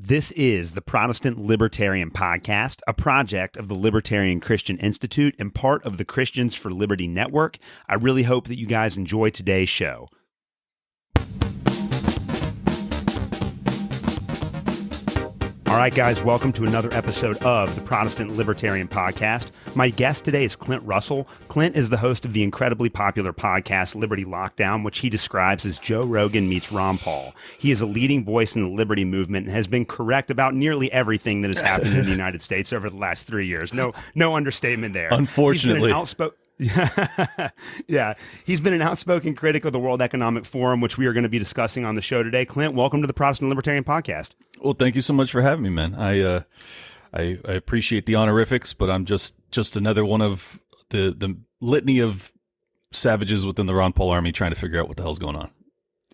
This is the Protestant Libertarian Podcast, a project of the Libertarian Christian Institute and part of the Christians for Liberty Network. I really hope that you guys enjoy today's show. All right, guys, welcome to another episode of the Protestant Libertarian Podcast. My guest today is Clint Russell. Clint is the host of the incredibly popular podcast Liberty Lockdown, which he describes as Joe Rogan meets Ron Paul. He is a leading voice in the liberty movement and has been correct about nearly everything that has happened in the United States over the last 3 years. No understatement there. Unfortunately. Yeah, he's been an outspoken critic of the World Economic Forum, which we are going to be discussing on the show today. Clint, welcome to the Protestant Libertarian Podcast. Well, thank you so much for having me, man. I appreciate the honorifics, but I'm just another one of the litany of savages within the Ron Paul army trying to figure out what the hell's going on.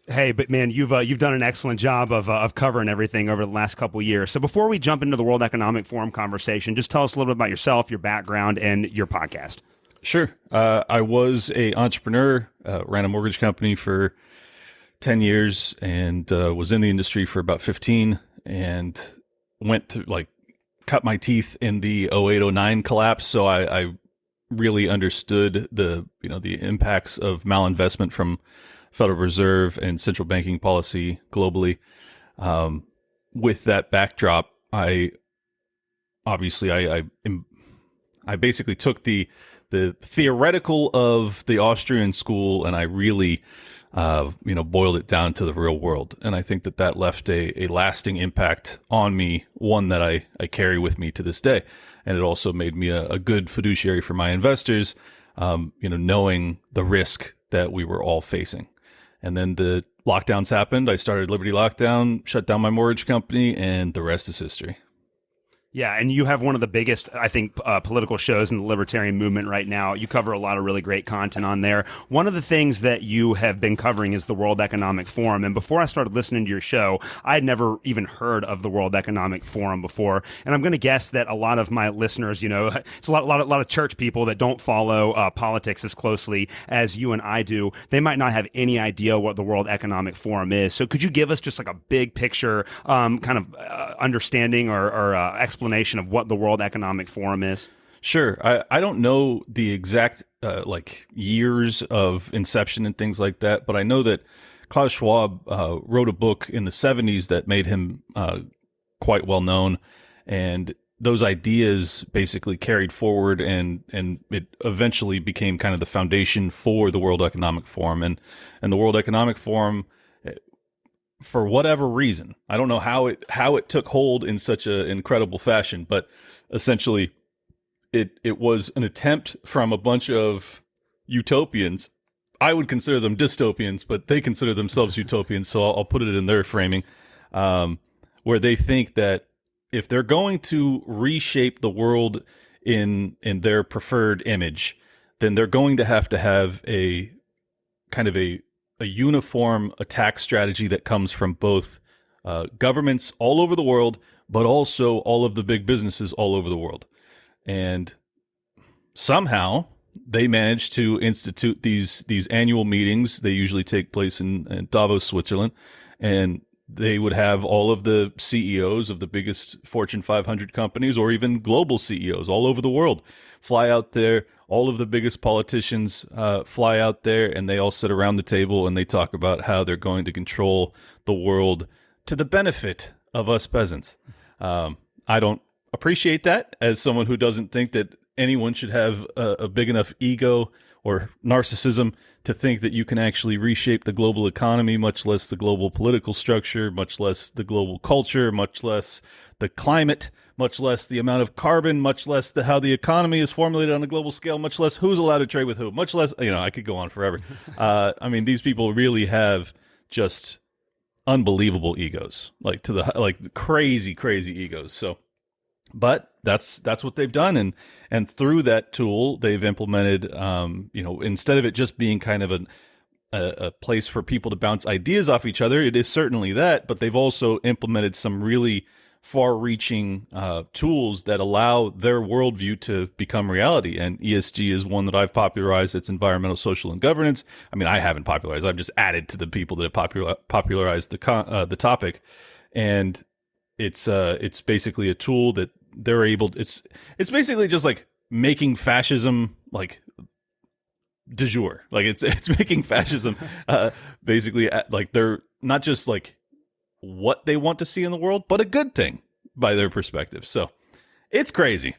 Hey, but man, you've done an excellent job of covering everything over the last couple of years. So before we jump into the World Economic Forum conversation, just tell us a little bit about yourself, your background, and your podcast. Sure. I was a entrepreneur, ran a mortgage company for 10 years and was in the industry for about 15 and went through, cut my teeth in the 08-09 collapse. So I really understood the impacts of malinvestment from Federal Reserve and central banking policy globally. With that backdrop, I basically took the theoretical of the Austrian school, and I really, boiled it down to the real world. And I think that left a lasting impact on me, one that I carry with me to this day. And it also made me a good fiduciary for my investors, knowing the risk that we were all facing. And then the lockdowns happened. I started Liberty Lockdown, shut down my mortgage company, and the rest is history. Yeah, and you have one of the biggest, I think, political shows in the libertarian movement right now. You cover a lot of really great content on there. One of the things that you have been covering is the World Economic Forum. And before I started listening to your show, I had never even heard of the World Economic Forum before. And I'm going to guess that a lot of my listeners, it's a lot of church people that don't follow politics as closely as you and I do. They might not have any idea what the World Economic Forum is. So could you give us just like a big picture understanding or explanation of what the World Economic Forum is? Sure. I don't know the exact years of inception and things like that, but I know that Klaus Schwab wrote a book in the 70s that made him quite well known, and those ideas basically carried forward, and it eventually became kind of the foundation for the World Economic Forum. And the World Economic Forum, for whatever reason, I don't know how it took hold in such an incredible fashion, but essentially it was an attempt from a bunch of utopians. I would consider them dystopians, but they consider themselves utopians, so I'll put it in their framing, where they think that if they're going to reshape the world in their preferred image, then they're going to have a kind of a uniform attack strategy that comes from both governments all over the world, but also all of the big businesses all over the world. And somehow they managed to institute these annual meetings. They usually take place in Davos, Switzerland, and they would have all of the CEOs of the biggest Fortune 500 companies, or even global CEOs all over the world, fly out there. All of the biggest politicians fly out there, and they all sit around the table and they talk about how they're going to control the world to the benefit of us peasants. I don't appreciate that as someone who doesn't think that anyone should have a big enough ego or narcissism to think that you can actually reshape the global economy, much less the global political structure, much less the global culture, much less the climate, much less the amount of carbon, much less how the economy is formulated on a global scale, much less who's allowed to trade with who, much less, I could go on forever. These people really have just unbelievable egos, crazy, crazy egos. So, but that's what they've done. And through that tool, they've implemented, instead of it just being kind of a place for people to bounce ideas off each other, it is certainly that, but they've also implemented some really far-reaching tools that allow their worldview to become reality. And ESG is one that I've popularized. It's environmental, social, and governance. I haven't popularized. I've just added to the people that have popularized the topic. And It's basically a tool that they're able. It's basically just like making fascism like de jour. Like it's making fascism basically like they're not just like what they want to see in the world, but a good thing by their perspective. So it's crazy.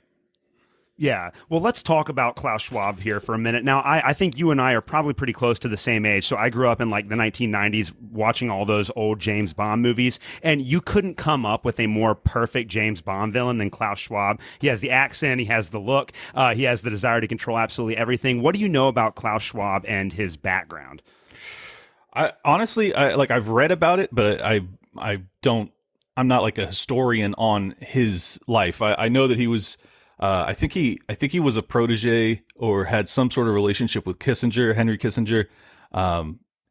Yeah. Well, let's talk about Klaus Schwab here for a minute. Now, I think you and I are probably pretty close to the same age. So I grew up in like the 1990s watching all those old James Bond movies, and you couldn't come up with a more perfect James Bond villain than Klaus Schwab. He has the accent, he has the look, he has the desire to control absolutely everything. What do you know about Klaus Schwab and his background? I honestly, I've read about it, but I don't. I'm not like a historian on his life. I know that he was. I think he was a protege or had some sort of relationship with Kissinger, Henry Kissinger.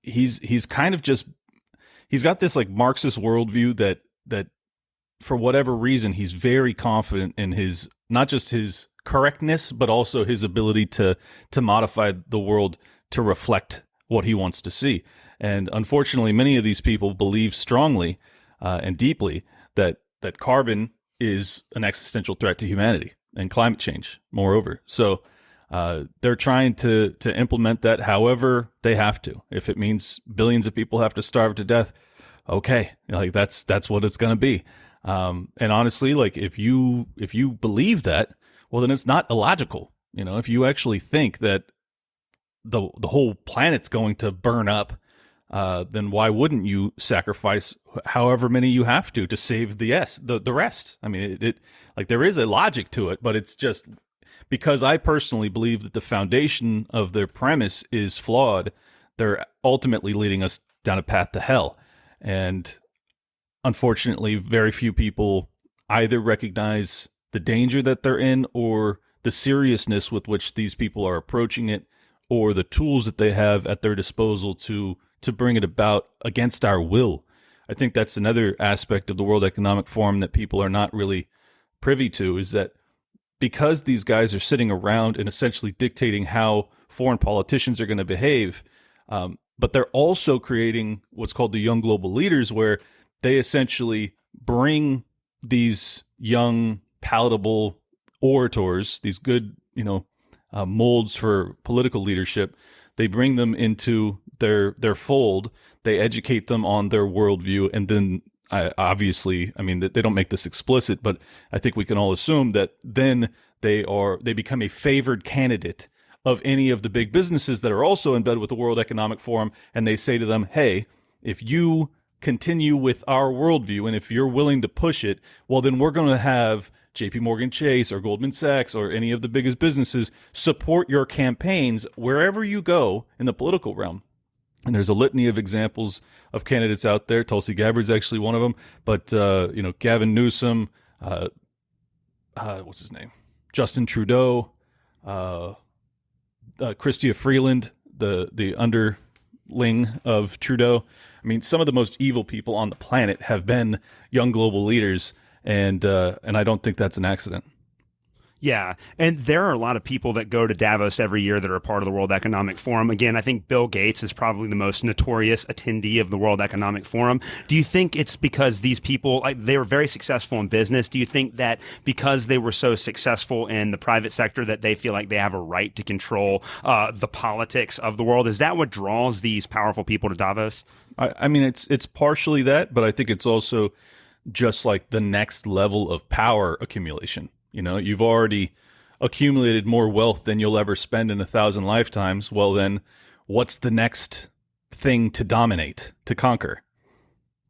He's kind of just he's got this like Marxist worldview that for whatever reason he's very confident in his not just his correctness but also his ability to modify the world to reflect what he wants to see. And unfortunately, many of these people believe strongly and deeply that carbon is an existential threat to humanity. And climate change, moreover. So they're trying to implement that however they have to. If it means billions of people have to starve to death, okay, like that's what it's going to be. And honestly, like if you believe that, well, then it's not illogical. You know, if you actually think that the whole planet's going to burn up, then why wouldn't you sacrifice however many you have to save the rest? I mean, it like there is a logic to it, but it's just because I personally believe that the foundation of their premise is flawed. They're ultimately leading us down a path to hell. And unfortunately, very few people either recognize the danger that they're in or the seriousness with which these people are approaching it or the tools that they have at their disposal to bring it about against our will. I think that's another aspect of the World Economic Forum that people are not really privy to, is that because these guys are sitting around and essentially dictating how foreign politicians are going to behave, but they're also creating what's called the young global leaders, where they essentially bring these young, palatable orators, these good, molds for political leadership. They bring them into their fold. They educate them on their worldview, and then obviously, I mean, they don't make this explicit, but I think we can all assume that then they become a favored candidate of any of the big businesses that are also in bed with the World Economic Forum, and they say to them, hey, if you continue with our worldview and if you're willing to push it, well, then we're going to have JP Morgan Chase or Goldman Sachs or any of the biggest businesses support your campaigns wherever you go in the political realm. And there's a litany of examples of candidates out there. Tulsi Gabbard's actually one of them. But, Gavin Newsom, what's his name? Justin Trudeau, Chrystia Freeland, the underling of Trudeau. I mean, some of the most evil people on the planet have been young global leaders, and I don't think that's an accident. Yeah, and there are a lot of people that go to Davos every year that are a part of the World Economic Forum. Again, I think Bill Gates is probably the most notorious attendee of the World Economic Forum. Do you think it's because these people, they were very successful in business? Do you think that because they were so successful in the private sector that they feel like they have a right to control the politics of the world? Is that what draws these powerful people to Davos? I mean, it's partially that, but I think it's also just like the next level of power accumulation. You've already accumulated more wealth than you'll ever spend in 1,000 lifetimes. Well, then what's the next thing to dominate, to conquer?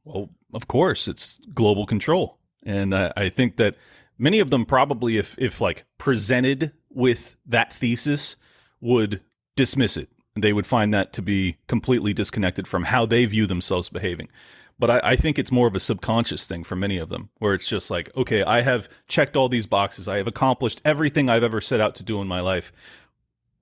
Well, of course, it's global control. And I think that many of them probably, if like presented with that thesis, would dismiss it. They would find that to be completely disconnected from how they view themselves behaving. But I think it's more of a subconscious thing for many of them, where it's just like, okay, I have checked all these boxes. I have accomplished everything I've ever set out to do in my life.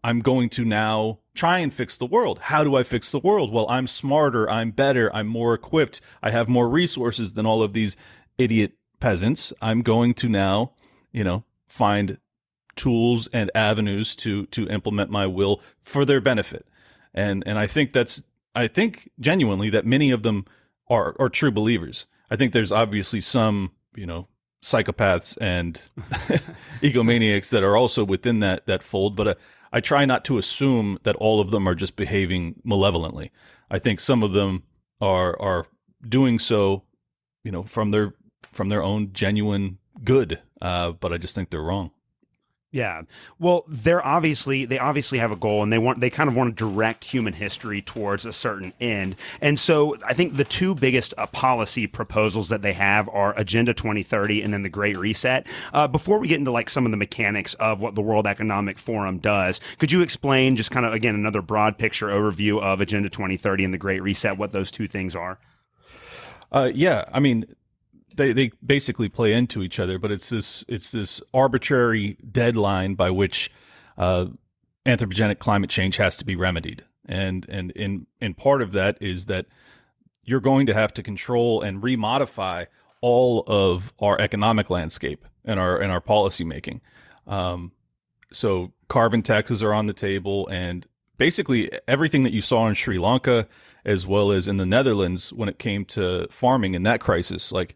I'm going to now try and fix the world. How do I fix the world? Well, I'm smarter. I'm better. I'm more equipped. I have more resources than all of these idiot peasants. I'm going to now, find tools and avenues to implement my will for their benefit. And I think genuinely that many of them are true believers. I think there's obviously some psychopaths and egomaniacs that are also within that fold. But I try not to assume that all of them are just behaving malevolently. I think some of them are doing so, from their own genuine good. But I just think they're wrong. Yeah. Well, they obviously have a goal, and they kind of want to direct human history towards a certain end. And so I think the two biggest policy proposals that they have are Agenda 2030 and then the Great Reset. Before we get into like some of the mechanics of what the World Economic Forum does, could you explain just kind of, again, another broad picture overview of Agenda 2030 and the Great Reset, what those two things are? Yeah. I mean, they basically play into each other, but it's this arbitrary deadline by which anthropogenic climate change has to be remedied, and in part of that is that you're going to have to control and remodify all of our economic landscape and our policy making. So carbon taxes are on the table, and basically everything that you saw in Sri Lanka as well as in the Netherlands when it came to farming in that crisis, like.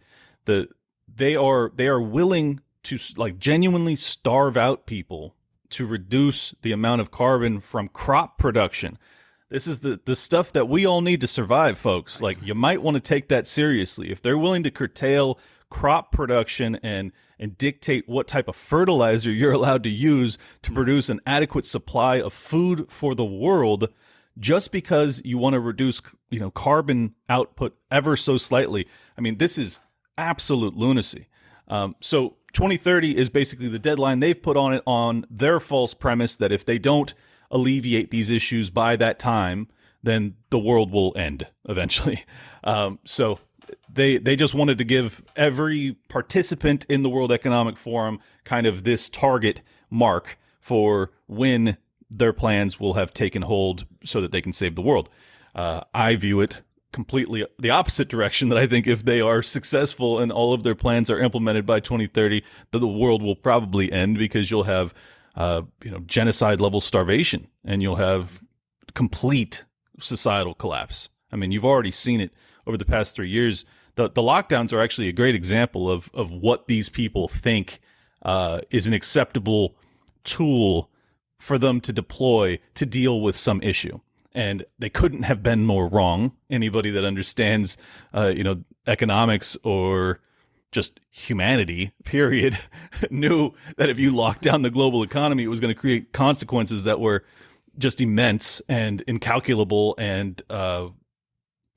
They are willing to like genuinely starve out people to reduce the amount of carbon from crop production. This is the stuff that we all need to survive, folks. Like, you might want to take that seriously. If they're willing to curtail crop production and dictate what type of fertilizer you're allowed to use to produce an adequate supply of food for the world, just because you want to reduce, carbon output ever so slightly. I mean, this is absolute lunacy. So 2030 is basically the deadline they've put on it on their false premise that if they don't alleviate these issues by that time, then the world will end eventually. So they just wanted to give every participant in the World Economic Forum kind of this target mark for when their plans will have taken hold so that they can save the world. I view it completely the opposite direction, that I think if they are successful and all of their plans are implemented by 2030, that the world will probably end, because you'll have genocide level starvation and you'll have complete societal collapse. I mean, you've already seen it over the past 3 years. The lockdowns are actually a great example of what these people think is an acceptable tool for them to deploy to deal with some issue. And they couldn't have been more wrong. Anybody that understands, economics or just humanity, period, knew that if you locked down the global economy, it was going to create consequences that were just immense and incalculable and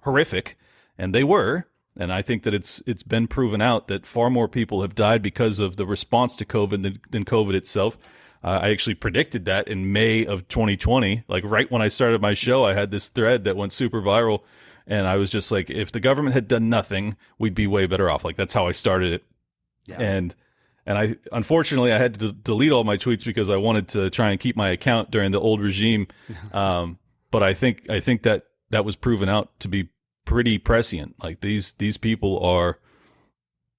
horrific. And they were. And I think that it's been proven out that far more people have died because of the response to COVID than COVID itself. I actually predicted that in May of 2020. Like, right when I started my show, I had this thread that went super viral. And I was just like, if the government had done nothing, we'd be way better off. Like, that's how I started it. Yeah. And I, unfortunately, I had to delete all my tweets because I wanted to try and keep my account during the old regime. But I think that was proven out to be pretty prescient. Like, these people are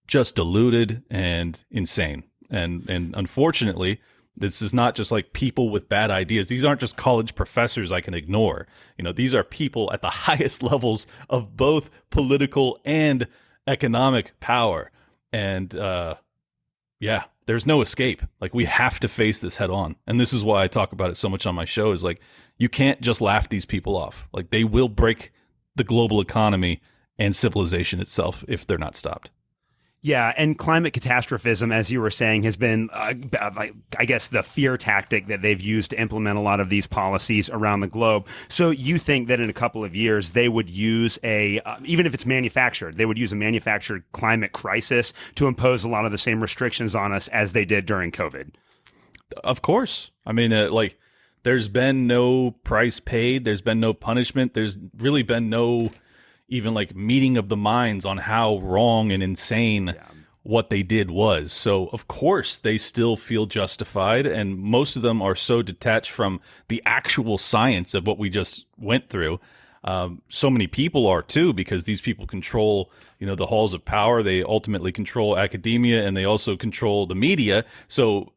just deluded and insane. And unfortunately, this is not just like people with bad ideas. These aren't just college professors I can ignore. These are people at the highest levels of both political and economic power. And there's no escape. Like, we have to face this head on. And this is why I talk about it so much on my show, is like, you can't just laugh these people off. Like, they will break the global economy and civilization itself if they're not stopped. Yeah, and climate catastrophism, as you were saying, has been, I guess, the fear tactic that they've used to implement a lot of these policies around the globe. So you think that in a couple of years, they would use even if it's manufactured, they would use a manufactured climate crisis to impose a lot of the same restrictions on us as they did during COVID? Of course. I mean, there's been no price paid. There's been no punishment. There's really been no even like meeting of the minds on how wrong and insane what they did was. So of course they still feel justified, and most of them are so detached from the actual science of what we just went through. So many people are too, because these people control, the halls of power. They ultimately control academia, and they also control the media. So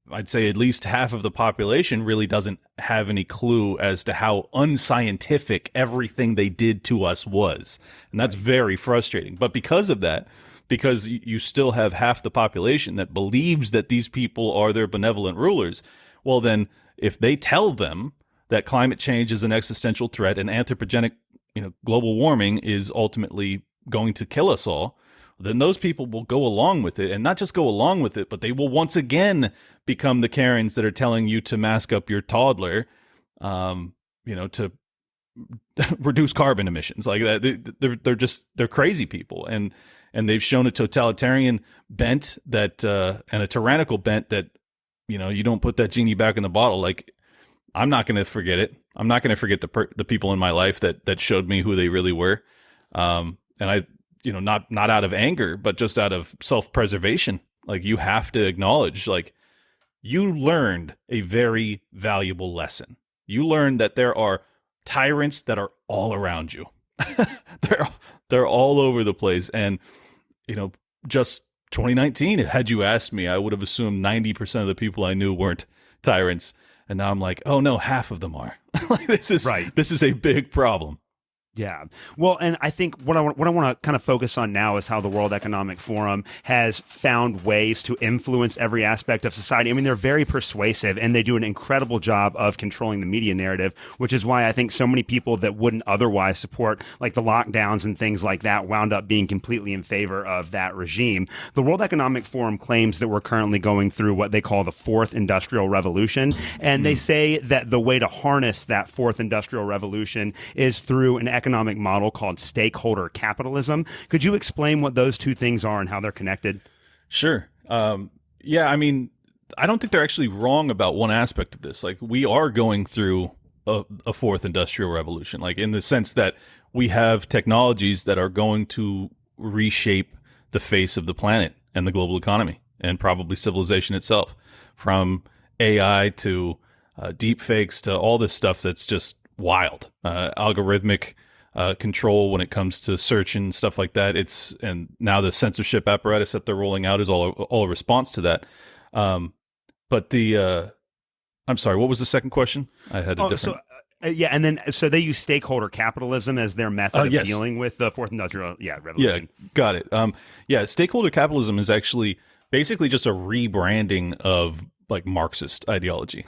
I'd say at least half of the population really doesn't have any clue as to how unscientific everything they did to us was. And that's very frustrating. But because of that, because you still have half the population that believes that these people are their benevolent rulers. Well, then if they tell them that climate change is an existential threat and anthropogenic, global warming is ultimately going to kill us all, then those people will go along with it, and not just go along with it, but they will once again become the Karens that are telling you to mask up your toddler, to reduce carbon emissions like that. They're crazy people, and they've shown a totalitarian bent that and a tyrannical bent that you don't put that genie back in the bottle. Like, I'm not going to forget it. I'm not going to forget the people in my life that showed me who they really were, and I not out of anger, but just out of self-preservation. Like, you have to acknowledge, like, you learned a very valuable lesson. You learned that there are tyrants that are all around you. they're all over the place. And, just 2019, had you asked me, I would have assumed 90% of the people I knew weren't tyrants. And now I'm like, oh no, half of them are. Like, this is a big problem. Yeah. Well, and I think what I want to kind of focus on now is how the World Economic Forum has found ways to influence every aspect of society. I mean, they're very persuasive, and they do an incredible job of controlling the media narrative, which is why I think so many people that wouldn't otherwise support like the lockdowns and things like that wound up being completely in favor of that regime. The World Economic Forum claims that we're currently going through what they call the fourth industrial revolution. And they say that the way to harness that fourth industrial revolution is through an economic model called stakeholder capitalism. Could you explain what those two things are and how they're connected? Sure. Yeah, I mean, I don't think they're actually wrong about one aspect of this. Like, we are going through a fourth industrial revolution, like in the sense that we have technologies that are going to reshape the face of the planet and the global economy and probably civilization itself, from AI to deep fakes to all this stuff that's just wild. Algorithmic control when it comes to search and stuff like that. And now the censorship apparatus that they're rolling out is all a response to that. But I'm sorry, what was the second question? I had a different. Yeah, and then so they use stakeholder capitalism as their method of dealing with the fourth industrial revolution. Yeah, got it. Stakeholder capitalism is actually basically just a rebranding of like Marxist ideology.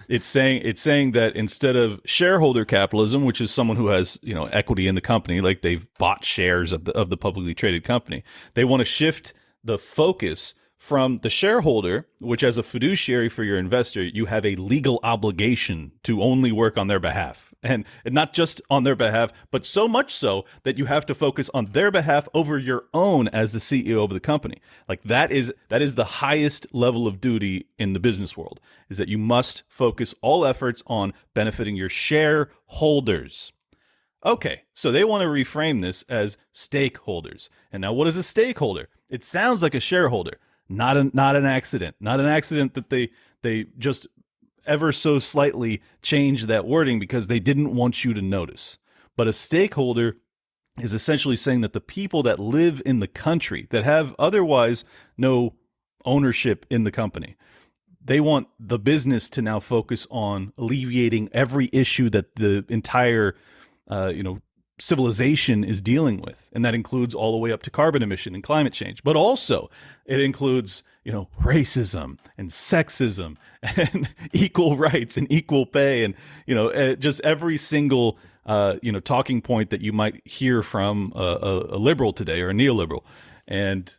It's saying that instead of shareholder capitalism, which is someone who has equity in the company, like they've bought shares of the publicly traded company, they want to shift the focus from the shareholder, which as a fiduciary for your investor, you have a legal obligation to only work on their behalf. And not just on their behalf, but so much so that you have to focus on their behalf over your own as the CEO of the company. Like, that is the highest level of duty in the business world, is that you must focus all efforts on benefiting your shareholders. Okay, so they want to reframe this as stakeholders. And now, what is a stakeholder? It sounds like a shareholder. Not an accident. Not an accident that they just ever so slightly changed that wording because they didn't want you to notice. But a stakeholder is essentially saying that the people that live in the country, that have otherwise no ownership in the company, they want the business to now focus on alleviating every issue that the entire civilization is dealing with. And that includes all the way up to carbon emission and climate change. But also it includes, racism and sexism and equal rights and equal pay and, just every single, talking point that you might hear from a liberal today or a neoliberal. And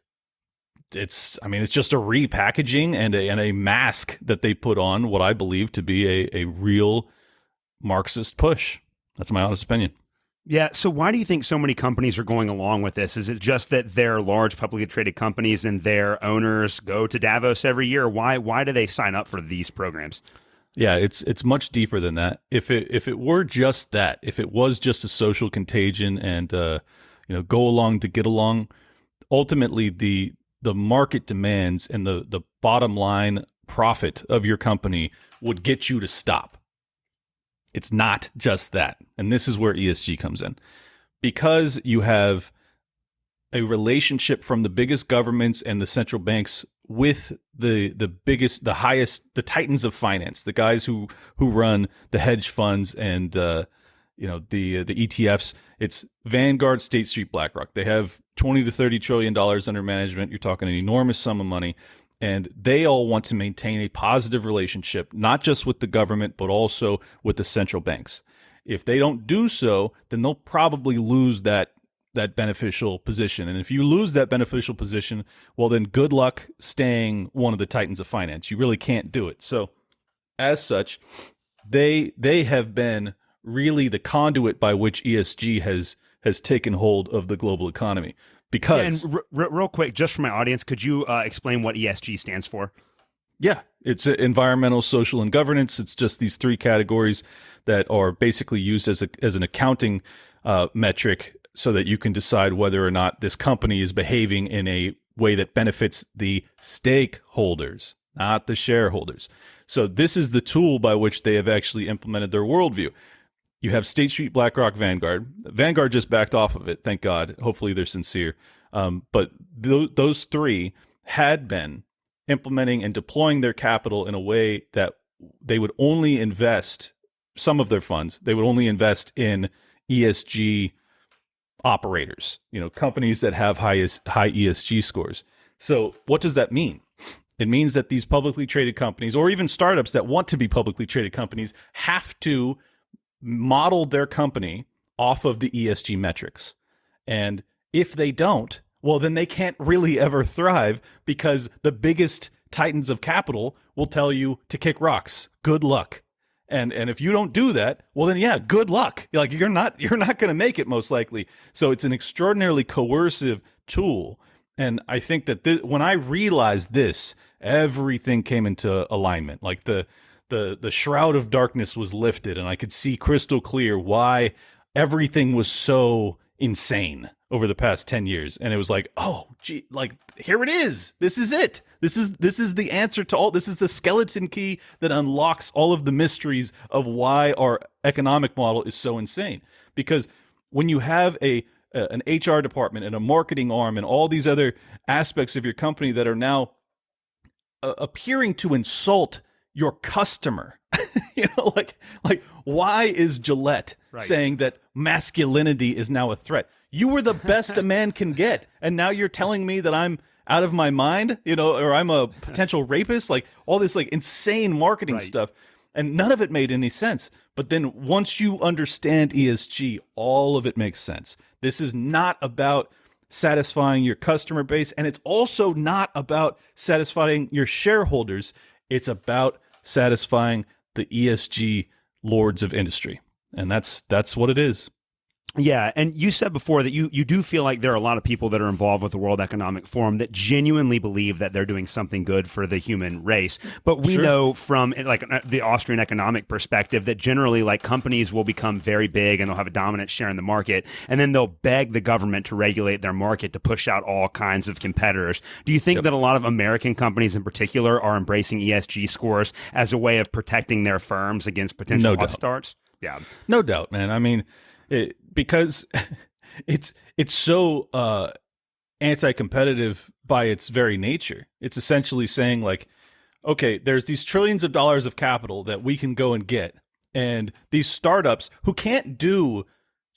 it's just a repackaging and a mask that they put on what I believe to be a real Marxist push. That's my honest opinion. Yeah. So why do you think so many companies are going along with this? Is it just that they're large publicly traded companies and their owners go to Davos every year? Why do they sign up for these programs? Yeah, it's much deeper than that. If it were just that, if it was just a social contagion and go along to get along, ultimately the market demands and the bottom line profit of your company would get you to stop. It's not just that. And this is where ESG comes in. Because you have a relationship from the biggest governments and the central banks with the biggest, the highest, the titans of finance, the guys who run the hedge funds and the ETFs. It's Vanguard, State Street, BlackRock. They have 20 to 30 trillion dollars under management. You're talking an enormous sum of money, and they all want to maintain a positive relationship, not just with the government, but also with the central banks. If they don't do so, then they'll probably lose that beneficial position. And if you lose that beneficial position, well, then good luck staying one of the titans of finance. You really can't do it. So as such, they have been really the conduit by which ESG has taken hold of the global economy. Because real quick, just for my audience, could you explain what ESG stands for? Yeah, it's environmental, social, and governance. It's just these three categories that are basically used as an accounting metric, so that you can decide whether or not this company is behaving in a way that benefits the stakeholders, not the shareholders. So this is the tool by which they have actually implemented their worldview. You have State Street, BlackRock, Vanguard. Vanguard just backed off of it, thank God. Hopefully they're sincere. But those three had been implementing and deploying their capital in a way that they would only invest some of their funds. They would only invest in ESG operators, companies that have high ESG scores. So what does that mean? It means that these publicly traded companies, or even startups that want to be publicly traded companies, have to model their company off of the ESG metrics. And if they don't, well, then they can't really ever thrive, because the biggest titans of capital will tell you to kick rocks. Good luck. And if you don't do that, well, then, yeah, good luck. Like, you're not going to make it, most likely. So it's an extraordinarily coercive tool. And I think that when I realized this, everything came into alignment. Like the shroud of darkness was lifted, and I could see crystal clear why everything was so insane over the past 10 years. And it was like, oh, gee, like, here it is. This is it. This is the answer to all. This is the skeleton key that unlocks all of the mysteries of why our economic model is so insane. Because when you have an HR department and a marketing arm and all these other aspects of your company that are now appearing to insult your customer, like why is Gillette saying that masculinity is now a threat? You were the best a man can get, and now you're telling me that I'm out of my mind, or I'm a potential rapist, like all this like insane marketing stuff. And none of it made any sense. But then once you understand ESG, all of it makes sense. This is not about satisfying your customer base, and it's also not about satisfying your shareholders. It's about satisfying the ESG lords of industry. And that's what it is. Yeah, and you said before that you do feel like there are a lot of people that are involved with the World Economic Forum that genuinely believe that they're doing something good for the human race. But we know from like the Austrian economic perspective that generally like companies will become very big and they'll have a dominant share in the market, and then they'll beg the government to regulate their market to push out all kinds of competitors. Do you think that a lot of American companies in particular are embracing ESG scores as a way of protecting their firms against potential upstarts? Yeah, no doubt, man. I mean, because it's so anti-competitive by its very nature. It's essentially saying like, okay, there's these trillions of dollars of capital that we can go and get, and these startups who can't do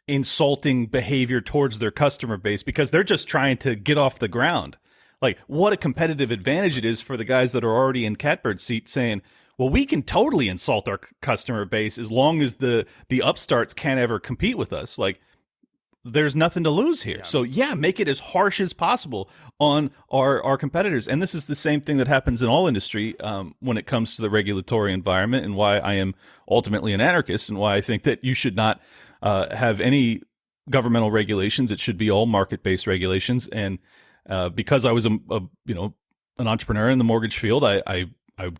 insulting behavior towards their customer base because they're just trying to get off the ground. Like, what a competitive advantage it is for the guys that are already in catbird seat saying, well, we can totally insult our customer base as long as the upstarts can't ever compete with us. Like, there's nothing to lose here. So yeah, make it as harsh as possible on our competitors. And this is the same thing that happens in all industry when it comes to the regulatory environment, and why I am ultimately an anarchist, and why I think that you should not have any governmental regulations. It should be all market-based regulations. And because I was an entrepreneur in the mortgage field, I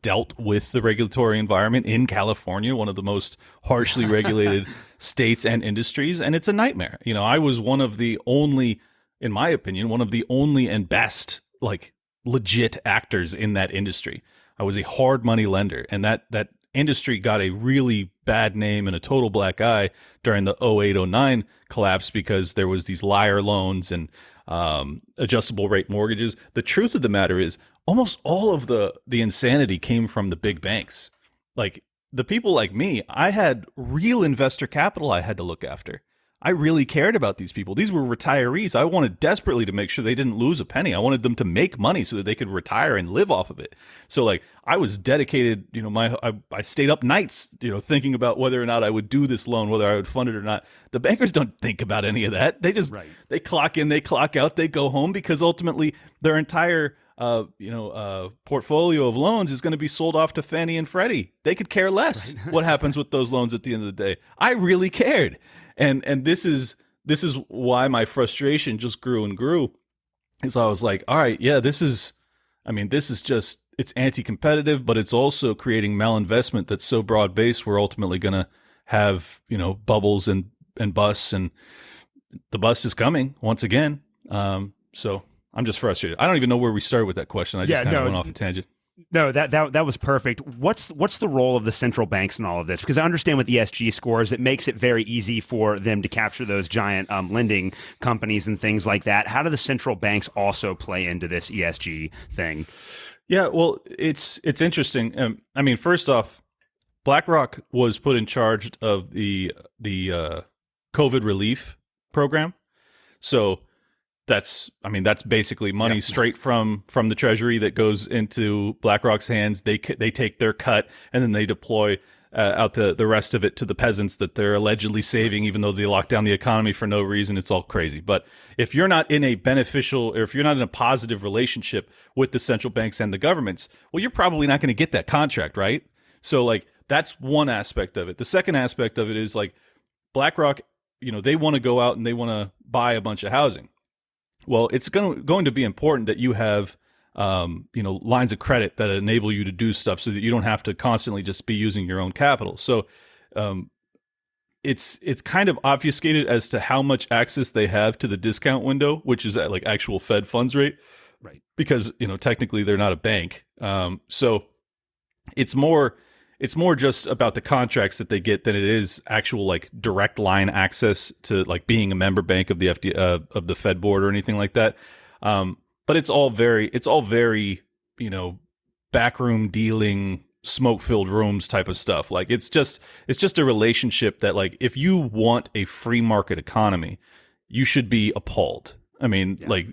dealt with the regulatory environment in California, one of the most harshly regulated states and industries, and it's a nightmare. I was one of the only, in my opinion, one of the only and best, like, legit actors in that industry. I was a hard money lender, and that industry got a really bad name and a total black eye during the 08-09 collapse because there was these liar loans and adjustable rate mortgages. The truth of the matter is almost all of the insanity came from the big banks. Like, the people like me, I had real investor capital I had to look after. I really cared about these people. These were retirees. I wanted desperately to make sure they didn't lose a penny. I wanted them to make money so that they could retire and live off of it. So like I was dedicated, I stayed up nights, thinking about whether or not I would do this loan, whether I would fund it or not. The bankers don't think about any of that. They just, They clock in, they clock out, they go home, because ultimately their entire portfolio of loans is going to be sold off to Fannie and Freddie. They could care less what happens with those loans at the end of the day. I really cared. And this is why my frustration just grew and grew. Is I was like, all right, yeah, this is just, it's anti-competitive, but it's also creating malinvestment that's so broad-based we're ultimately going to have, bubbles and busts, and the bust is coming once again. So I'm just frustrated. I don't even know where we started with that question. I just kind of went off a tangent. No, that was perfect. What's the role of the central banks in all of this? Because I understand with ESG scores, it makes it very easy for them to capture those giant lending companies and things like that. How do the central banks also play into this ESG thing? Yeah, well, it's interesting. First off, BlackRock was put in charge of the COVID relief program, so that's basically money straight from the Treasury that goes into BlackRock's hands. They take their cut, and then they deploy out the rest of it to the peasants that they're allegedly saving, even though they lock down the economy for no reason. It's all crazy. But if you're not in a beneficial, or if you're not in a positive relationship with the central banks and the governments, well, you're probably not going to get that contract, right? So like that's one aspect of it. The second aspect of it is like BlackRock, they want to go out and they want to buy a bunch of housing. Well, it's going to be important that you have, lines of credit that enable you to do stuff so that you don't have to constantly just be using your own capital. So it's kind of obfuscated as to how much access they have to the discount window, which is at like actual Fed funds rate, right? Because, technically they're not a bank. So it's more just about the contracts that they get than it is actual like direct line access to like being a member bank of the of the Fed board or anything like that. But it's all very backroom dealing, smoke filled rooms type of stuff. Like it's just a relationship that like if you want a free market economy, you should be appalled. Like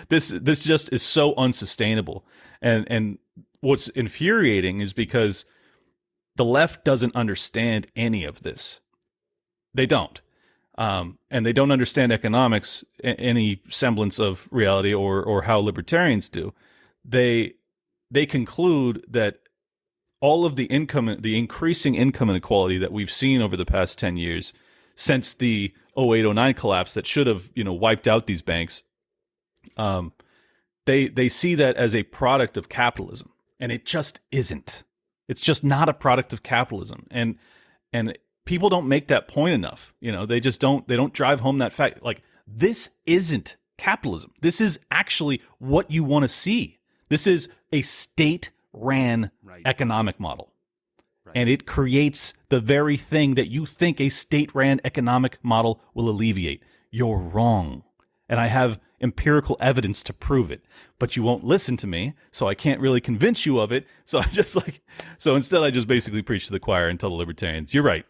this just is so unsustainable. And what's infuriating is because the left doesn't understand any of this. They don't. And they don't understand economics, any semblance of reality, or how libertarians do. They conclude that all of the increasing income inequality that we've seen over the past 10 years, since the 08-09 collapse that should have wiped out these banks, they see that as a product of capitalism, and it just isn't. It's just not a product of capitalism, and people don't make that point enough. They just don't. They don't drive home that fact. Like this isn't capitalism. This is actually what you want to see. This is a state-ran economic model, and it creates the very thing that you think a state-ran economic model will alleviate. You're wrong, and I have empirical evidence to prove it, but you won't listen to me, so I can't really convince you of it. So instead I just basically preach to the choir and tell the libertarians, you're right.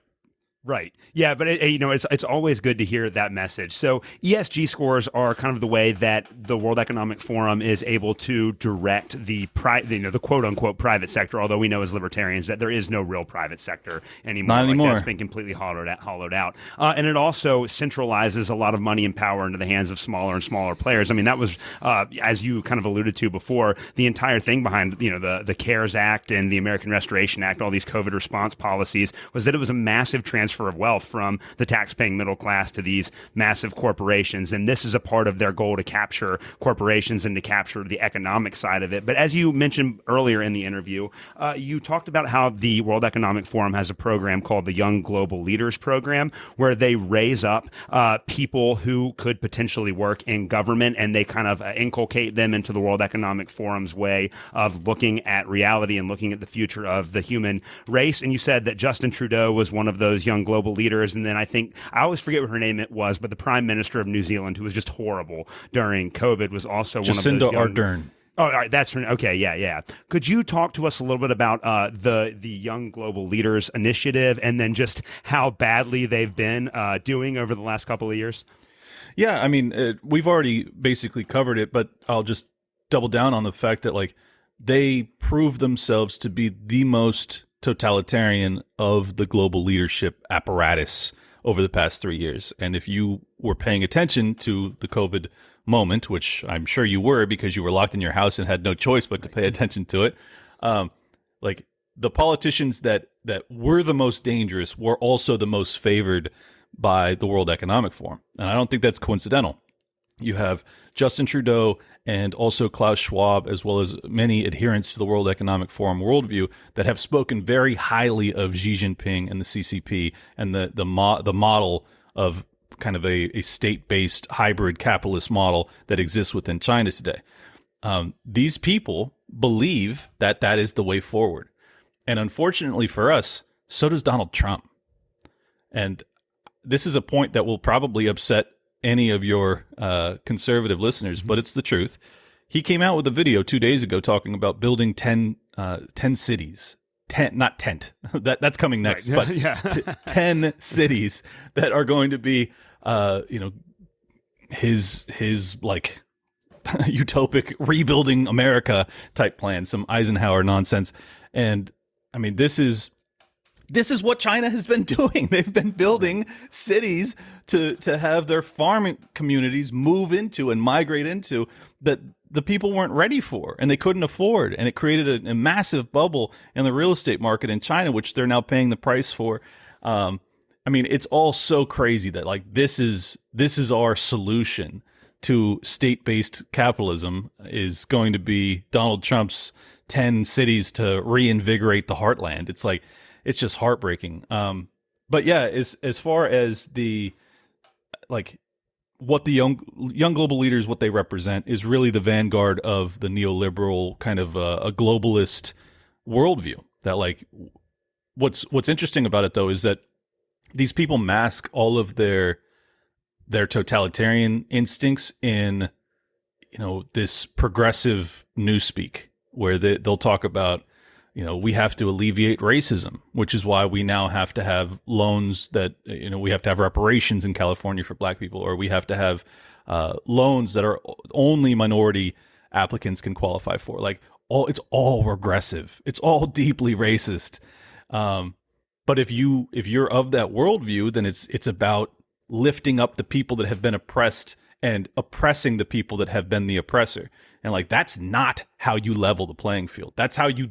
Right. Yeah, but it's always good to hear that message. So ESG scores are kind of the way that the World Economic Forum is able to direct the quote unquote private sector. Although we know as libertarians that there is no real private sector anymore. Not anymore. That's been completely hollowed out. And it also centralizes a lot of money and power into the hands of smaller and smaller players. That was as you kind of alluded to before, the entire thing behind the CARES Act and the American Restoration Act, all these COVID response policies, was that it was a massive transfer of wealth from the tax-paying middle class to these massive corporations. And this is a part of their goal to capture corporations and to capture the economic side of it. But as you mentioned earlier in the interview, you talked about how the World Economic Forum has a program called the Young Global Leaders Program, where they raise up people who could potentially work in government, and they kind of inculcate them into the World Economic Forum's way of looking at reality and looking at the future of the human race. And you said that Justin Trudeau was one of those young global leaders. And then I always forget what her name was, but the Prime Minister of New Zealand, who was just horrible during COVID, was also Jacinda one of those Ardern. Oh, all right. That's okay. Yeah, yeah. Could you talk to us a little bit about the Young Global Leaders Initiative, and then just how badly they've been doing over the last couple of years? Yeah, I mean, we've already basically covered it, but I'll just double down on the fact that like they prove themselves to be the most totalitarian of the global leadership apparatus over the past 3 years. And if you were paying attention to the COVID moment, which I'm sure you were because you were locked in your house and had no choice but to pay attention to it, like the politicians that were the most dangerous were also the most favored by the World Economic Forum. And I don't think that's coincidental. You have Justin Trudeau and also Klaus Schwab, as well as many adherents to the World Economic Forum worldview that have spoken very highly of Xi Jinping and the CCP and the model of kind of a state-based hybrid capitalist model that exists within China today. These people believe that that is the way forward. And unfortunately for us, so does Donald Trump. And this is a point that will probably upset any of your conservative listeners, but it's the truth. He came out with a video 2 days ago talking about building 10 cities. Not tent. That's coming next, right. But Yeah. 10 cities that are going to be, his like utopic rebuilding America type plan, some Eisenhower nonsense. And I mean, this is what China has been doing. They've been building cities to have their farming communities move into and migrate into that the people weren't ready for and they couldn't afford. And it created a massive bubble in the real estate market in China, which they're now paying the price for. I mean, it's all so crazy that like this is our solution to state-based capitalism is going to be Donald Trump's 10 cities to reinvigorate the heartland. It's like, it's just heartbreaking. But yeah, as far as the like what the young global leaders, what they represent is really the vanguard of the neoliberal kind of a globalist worldview. That like what's interesting about it though is that these people mask all of their totalitarian instincts in this progressive newspeak where they'll talk about we have to alleviate racism, which is why we now have to have loans that, we have to have reparations in California for black people, or we have to have loans that are only minority applicants can qualify for. Like it's all regressive. It's all deeply racist. But if you're of that worldview, then it's about lifting up the people that have been oppressed and oppressing the people that have been the oppressor. And like, that's not how you level the playing field. That's how you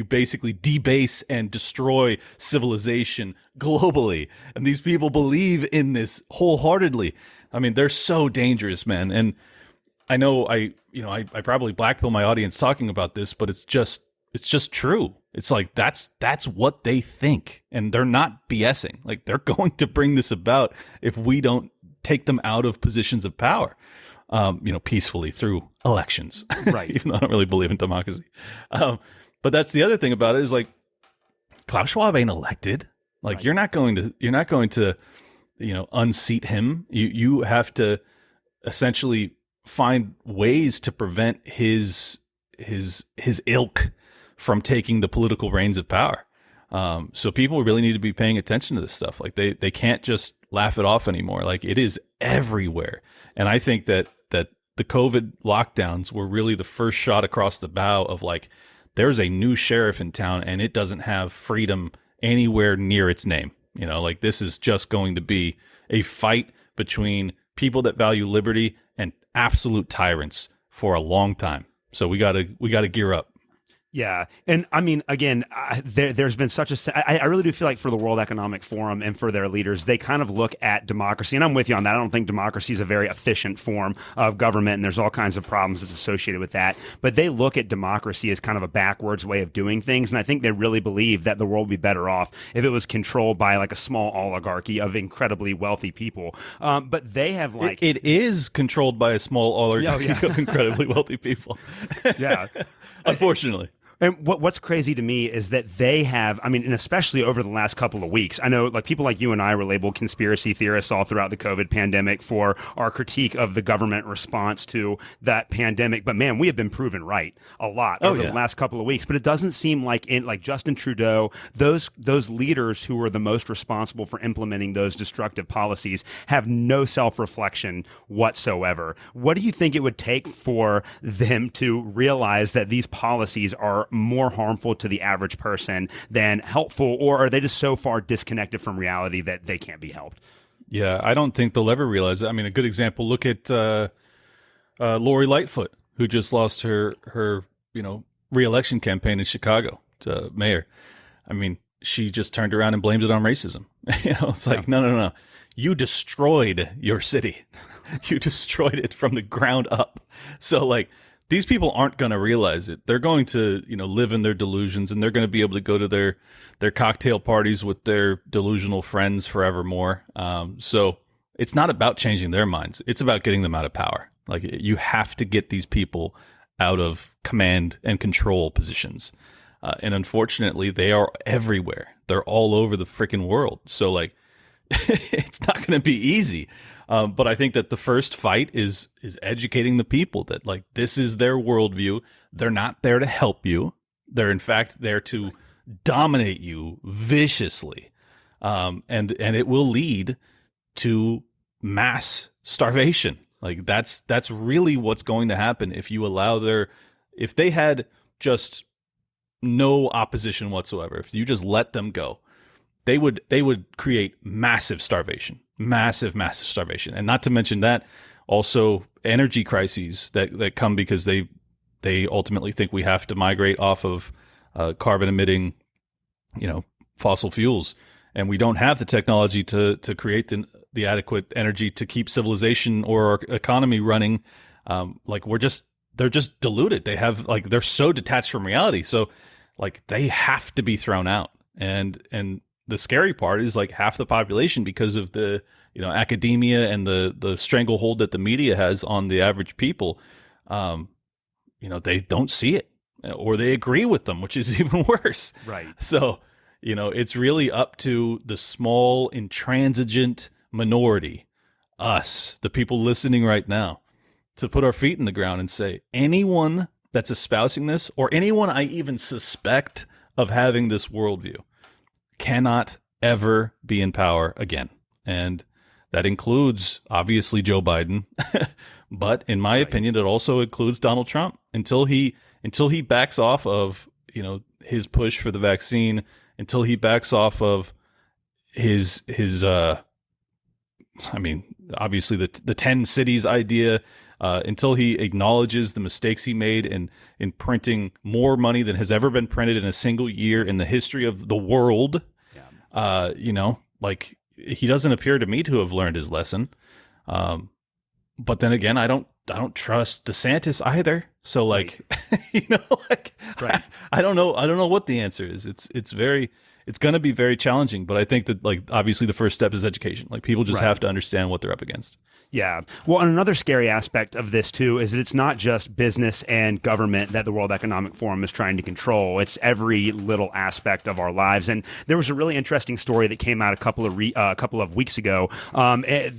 basically debase and destroy civilization globally. And these people believe in this wholeheartedly. I mean, they're so dangerous, man. And I know I probably blackpill my audience talking about this, but it's just true. It's like, that's what they think. And they're not BSing. Like, they're going to bring this about if we don't take them out of positions of power, peacefully through elections. Right. Even though I don't really believe in democracy. But that's the other thing about it is like Klaus Schwab ain't elected. Like right. You're not going to unseat him. You have to essentially find ways to prevent his ilk from taking the political reins of power. So people really need to be paying attention to this stuff. Like they can't just laugh it off anymore. Like it is everywhere. And I think that the COVID lockdowns were really the first shot across the bow of like, there's a new sheriff in town and it doesn't have freedom anywhere near its name. Like this is just going to be a fight between people that value liberty and absolute tyrants for a long time. So we gotta gear up. Yeah. And I mean, again, there's been such I really do feel like for the World Economic Forum and for their leaders, they kind of look at democracy. And I'm with you on that. I don't think democracy is a very efficient form of government. And there's all kinds of problems that's associated with that. But they look at democracy as kind of a backwards way of doing things. And I think they really believe that the world would be better off if it was controlled by like a small oligarchy of incredibly wealthy people. But they have like... It is controlled by a small oligarchy of incredibly wealthy people. Yeah. Unfortunately. And what's crazy to me is that they have, I mean, and especially over the last couple of weeks, I know like people like you and I were labeled conspiracy theorists all throughout the COVID pandemic for our critique of the government response to that pandemic. But man, we have been proven right a lot over the last couple of weeks. But it doesn't seem like like Justin Trudeau, those leaders who were the most responsible for implementing those destructive policies have no self-reflection whatsoever. What do you think it would take for them to realize that these policies are more harmful to the average person than helpful, or are they just so far disconnected from reality that they can't be helped? Yeah, I don't think they'll ever realize it. I mean, a good example, look at Lori Lightfoot, who just lost her re-election campaign in Chicago to mayor. I mean, she just turned around and blamed it on racism. It's like, no. You destroyed your city. You destroyed it from the ground up. So like, these people aren't going to realize it. They're going to, live in their delusions, and they're going to be able to go to their cocktail parties with their delusional friends forevermore. So it's not about changing their minds. It's about getting them out of power. Like, you have to get these people out of command and control positions. And unfortunately, they are everywhere. They're all over the freaking world. So like, it's not going to be easy. But I think that the first fight is educating the people that like this is their worldview. They're not there to help you. They're in fact there to dominate you viciously, and it will lead to mass starvation. Like that's really what's going to happen if you allow if they had just no opposition whatsoever. If you just let them go, they would create massive starvation. Massive starvation. And not to mention that also energy crises that come because they ultimately think we have to migrate off of carbon emitting, fossil fuels. And we don't have the technology to create the adequate energy to keep civilization or our economy running. They're just deluded. They're so detached from reality. So like they have to be thrown out. And the scary part is like half the population, because of the academia and the stranglehold that the media has on the average people, they don't see it, or they agree with them, which is even worse. Right. So it's really up to the small intransigent minority, us, the people listening right now, to put our feet in the ground and say, anyone that's espousing this, or anyone I even suspect of having this worldview, cannot ever be in power again. And that includes, obviously, Joe Biden. But in my opinion, it also includes Donald Trump. Until he backs off of, his push for the vaccine, until he backs off of his obviously the 10 cities idea, until he acknowledges the mistakes he made in printing more money than has ever been printed in a single year in the history of the world. He doesn't appear to me to have learned his lesson. But then again, I don't trust DeSantis either. So right. Right. I don't know what the answer is. It's going to be very challenging, but I think that obviously the first step is education. Like people just have to understand what they're up against. Yeah. Well, and another scary aspect of this, too, is that it's not just business and government that the World Economic Forum is trying to control. It's every little aspect of our lives. And there was a really interesting story that came out a couple of weeks ago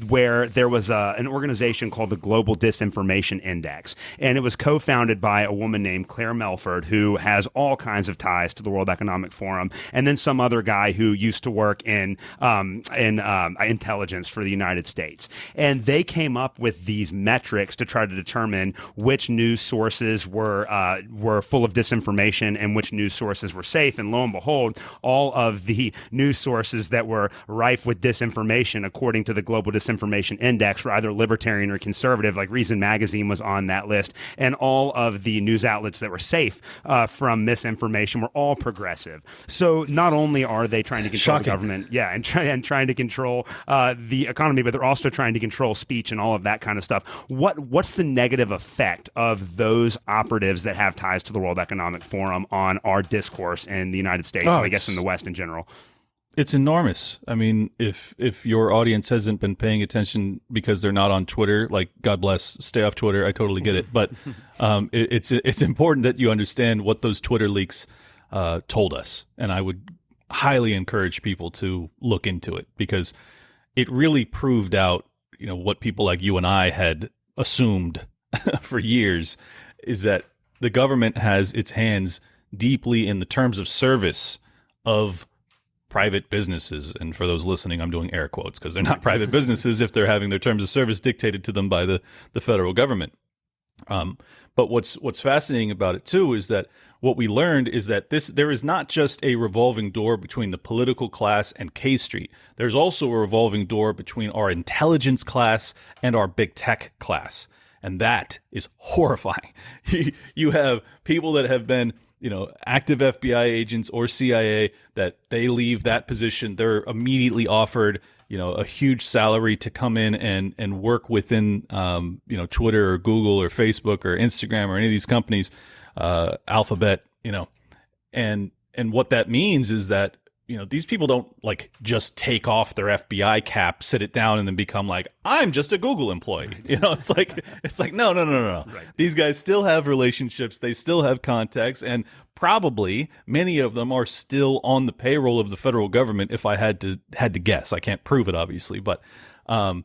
where there was an organization called the Global Disinformation Index. And it was co-founded by a woman named Claire Melford, who has all kinds of ties to the World Economic Forum, and then some other guy who used to work in intelligence for the United States. And they came up with these metrics to try to determine which news sources were full of disinformation and which news sources were safe. And lo and behold, all of the news sources that were rife with disinformation, according to the Global Disinformation Index, were either libertarian or conservative. Like Reason Magazine was on that list, and all of the news outlets that were safe from misinformation were all progressive. So not only are they trying to control the government, and trying to control the economy, but they're also trying to control speech and all of that kind of stuff. What's the negative effect of those operatives that have ties to the World Economic Forum on our discourse in the United States, and I guess in the West in general? It's enormous. I mean, if your audience hasn't been paying attention because they're not on Twitter, like, God bless, stay off Twitter. I totally get it, but it's important that you understand what those Twitter leaks told us, and I would highly encourage people to look into it, because it really proved out, what people like you and I had assumed for years, is that the government has its hands deeply in the terms of service of private businesses. And for those listening, I'm doing air quotes because they're not private businesses if they're having their terms of service dictated to them by the federal government. But what's fascinating about it too is that what we learned is that there is not just a revolving door between the political class and K Street. There's also a revolving door between our intelligence class and our big tech class. And that is horrifying. You have people that have been, active FBI agents or CIA, that they leave that position. They're immediately offered, a huge salary to come in and work within, Twitter or Google or Facebook or Instagram or any of these companies, Alphabet, and what that means is that, these people don't just take off their FBI cap, sit it down, and then become like, I'm just a Google employee. It's like, no. Right. These guys still have relationships. They still have contacts, and probably many of them are still on the payroll of the federal government. If I had to guess, I can't prove it, obviously, but, and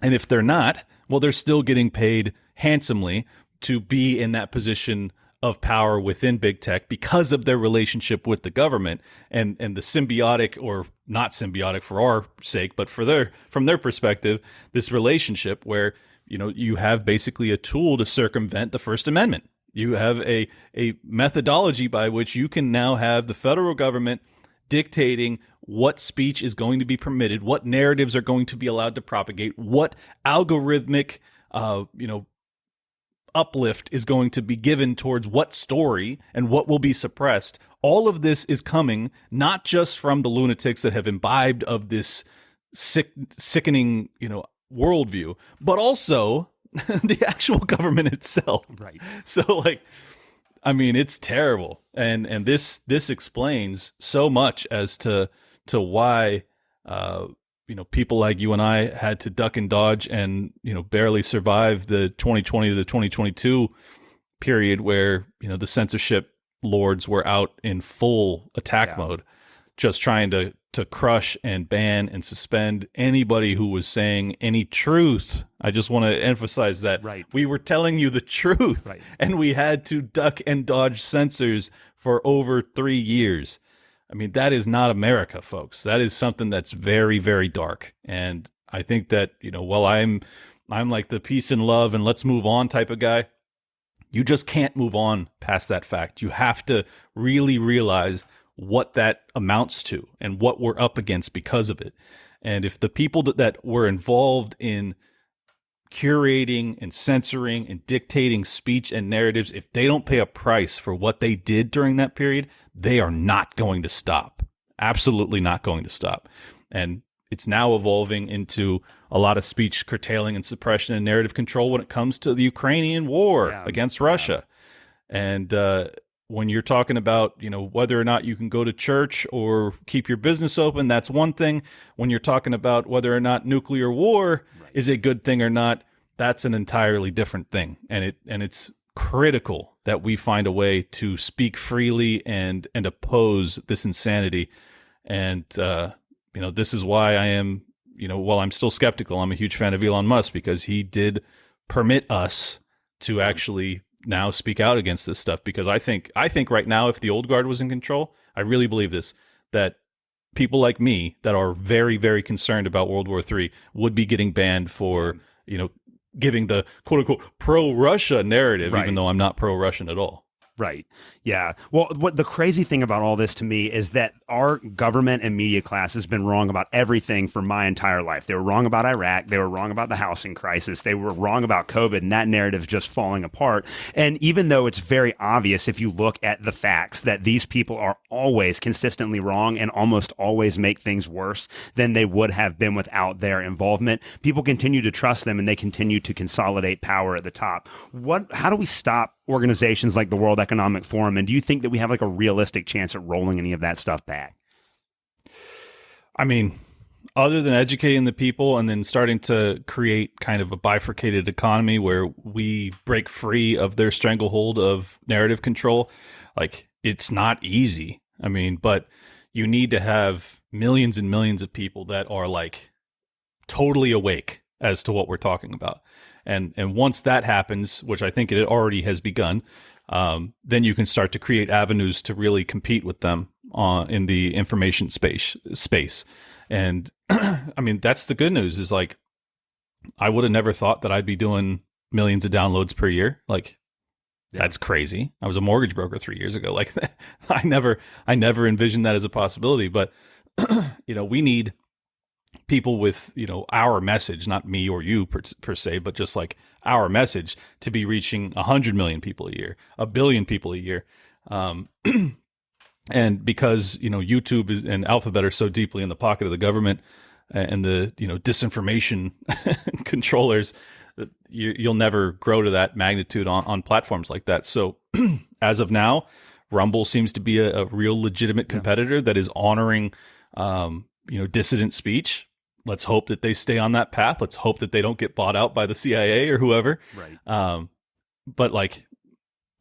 if they're not, well, they're still getting paid handsomely to be in that position of power within big tech because of their relationship with the government, and the symbiotic, or not symbiotic for our sake, but from their perspective, this relationship where, you have basically a tool to circumvent the First Amendment. You have a methodology by which you can now have the federal government dictating what speech is going to be permitted, what narratives are going to be allowed to propagate, what algorithmic, uplift is going to be given towards what story and what will be suppressed. All of this is coming not just from the lunatics that have imbibed of this sickening, worldview, but also the actual government itself. Right. So, it's terrible, and this explains so much as to why people like you and I had to duck and dodge and, barely survive the 2020 to the 2022 period where, the censorship lords were out in full attack mode, just trying to crush and ban and suspend anybody who was saying any truth. I just want to emphasize that we were telling you the truth, and we had to duck and dodge censors for over 3 years. I mean, that is not America, folks. That is something that's very, very dark. And I think that, while I'm like the peace and love and let's move on type of guy, you just can't move on past that fact. You have to really realize what that amounts to and what we're up against because of it. And if the people that were involved in curating and censoring and dictating speech and narratives, if they don't pay a price for what they did during that period, they are not going to stop. Absolutely not going to stop. And it's now evolving into a lot of speech curtailing and suppression and narrative control when it comes to the Ukrainian war against Russia. And when you're talking about, whether or not you can go to church or keep your business open, that's one thing. When you're talking about whether or not nuclear war is a good thing or not, that's an entirely different thing. And it's critical that we find a way to speak freely and oppose this insanity. And this is why I am, while I'm still skeptical, I'm a huge fan of Elon Musk, because he did permit us to actually now speak out against this stuff. Because I think right now, if the old guard was in control, I really believe this, that people like me that are very, very concerned about World War III would be getting banned for, giving the quote unquote pro-Russia narrative, even though I'm not pro-Russian at all. Right. Yeah. Well, what the crazy thing about all this to me is that our government and media class has been wrong about everything for my entire life. They were wrong about Iraq. They were wrong about the housing crisis. They were wrong about COVID, and that narrative is just falling apart. And even though it's very obvious, if you look at the facts, that these people are always consistently wrong and almost always make things worse than they would have been without their involvement, people continue to trust them, and they continue to consolidate power at the top. How do we stop organizations like the World Economic Forum, and do you think that we have a realistic chance at rolling any of that stuff back? I mean, other than educating the people and then starting to create kind of a bifurcated economy where we break free of their stranglehold of narrative control, like it's not easy. I mean, but you need to have millions and millions of people that are like totally awake as to what we're talking about. And once that happens, which I think it already has begun, then you can start to create avenues to really compete with them in the information space. And I mean, that's the good news is like, I would have never thought that I'd be doing millions of downloads per year. Like, that's crazy. I was a mortgage broker 3 years ago. Like, I never envisioned that as a possibility. But we need people with our message, not me or you per se, but just like our message to be reaching 100 million people a year, 1 billion people a year. And because YouTube and Alphabet are so deeply in the pocket of the government and the disinformation controllers, you'll never grow to that magnitude on platforms like that. So as of now, Rumble seems to be a real legitimate competitor that is honoring dissident speech. Let's hope that they stay on that path. Let's hope that they don't get bought out by the CIA or whoever. Right. But like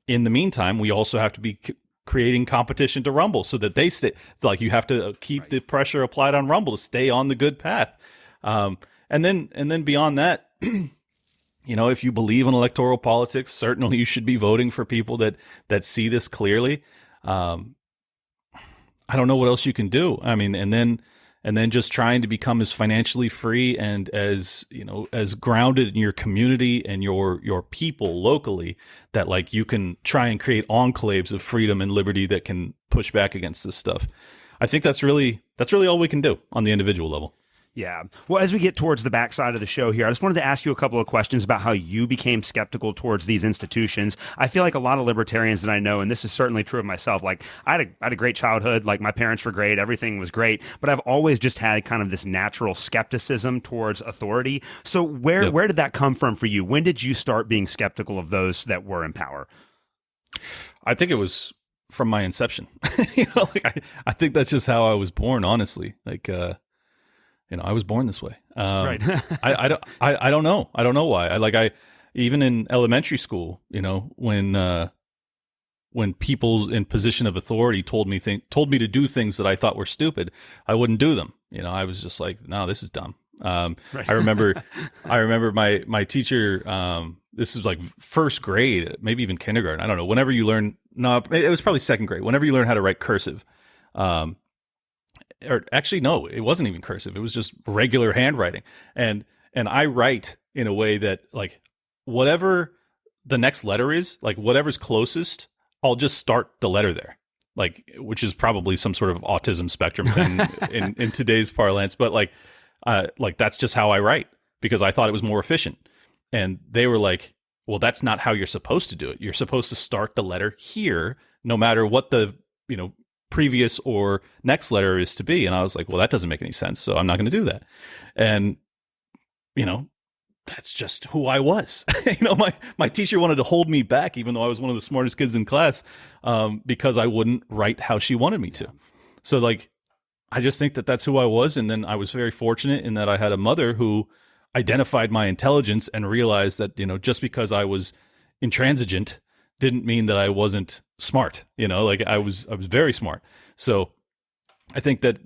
in the meantime, we also have to be creating competition to Rumble so that they stay. Like you have to keep the pressure applied on Rumble to stay on the good path. And then beyond that, if you believe in electoral politics, certainly you should be voting for people that see this clearly. I don't know what else you can do. I mean, and then just trying to become as financially free and as grounded in your community and your people locally that like you can try and create enclaves of freedom and liberty that can push back against this stuff. I think that's really all we can do on the individual level. Yeah. Well, as we get towards the backside of the show here, I just wanted to ask you a couple of questions about how you became skeptical towards these institutions. I feel like a lot of libertarians that I know, and this is certainly true of myself, like I had a great childhood, like my parents were great, everything was great, but I've always just had kind of this natural skepticism towards authority. So where did that come from for you? When did you start being skeptical of those that were in power? I think it was from my inception. I think that's just how I was born, honestly. Like, I was born this way. Right. I don't know. I don't know why. I even in elementary school, when people in position of authority told me to do things that I thought were stupid, I wouldn't do them. I was just like, no, this is dumb. Right. I remember my teacher, this is like first grade, maybe even kindergarten. I don't know. Whenever you learn, no, it was probably second grade. Whenever you learn how to write cursive, or actually, no, it wasn't even cursive. It was just regular handwriting. And I write in a way that like whatever the next letter is, like whatever's closest, I'll just start the letter there. Like, which is probably some sort of autism spectrum thing in today's parlance. But like that's just how I write because I thought it was more efficient. And they were like, well, that's not how you're supposed to do it. You're supposed to start the letter here, no matter what the, previous or next letter is to be. And I was like, well, that doesn't make any sense. So I'm not going to do that. And, that's just who I was. My teacher wanted to hold me back, even though I was one of the smartest kids in class, because I wouldn't write how she wanted me to. So like, I just think that that's who I was. And then I was very fortunate in that I had a mother who identified my intelligence and realized that, just because I was intransigent didn't mean that I wasn't smart, like I was very smart. So I think that,